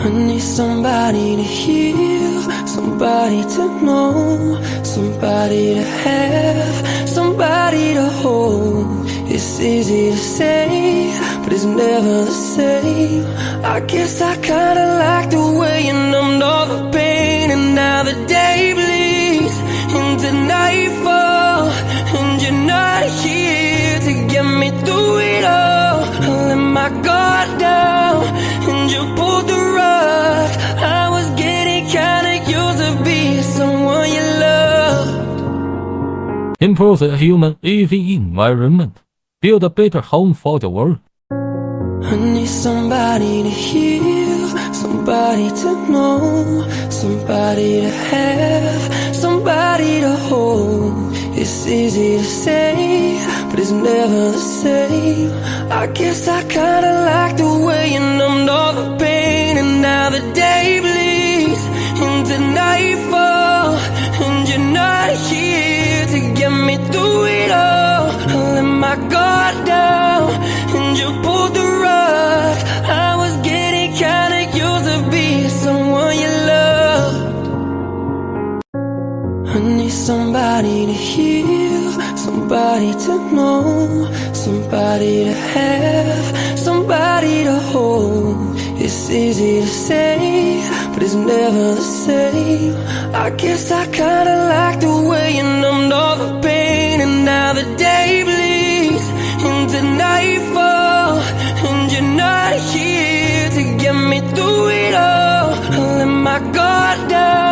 I need somebody to heal, somebody to know, somebody to have, somebody to hold. It's easy to say, but it's never the same. I guess I kinda like the way you numbed all the pain, and now the day bleeds into nightfall, and you're not here to get me through it all. I let my guard down, and you pulled the rug. I was getting kinda used to being someone you loved. Improve the human AV environment. Build a better home for the world. I need somebody to heal, somebody to know, somebody to have, somebody to hold. It's easy to say, but it's never the same. I guess I kinda like the way you numbed all the pain, and now the day bleeds into nightfall, and you're not here to get me through it all. I let my guard down, and you pulled the rug. I was getting kinda used to being someone you loved. I need somebody to heal, somebody to know, somebody to have, somebody to hold. It's easy to say, but it's never the same. I guess I kinda like the way you numbed all the pain, and now the day bleeds into nightfall, and you're not here to get me through it all. I let my guard down,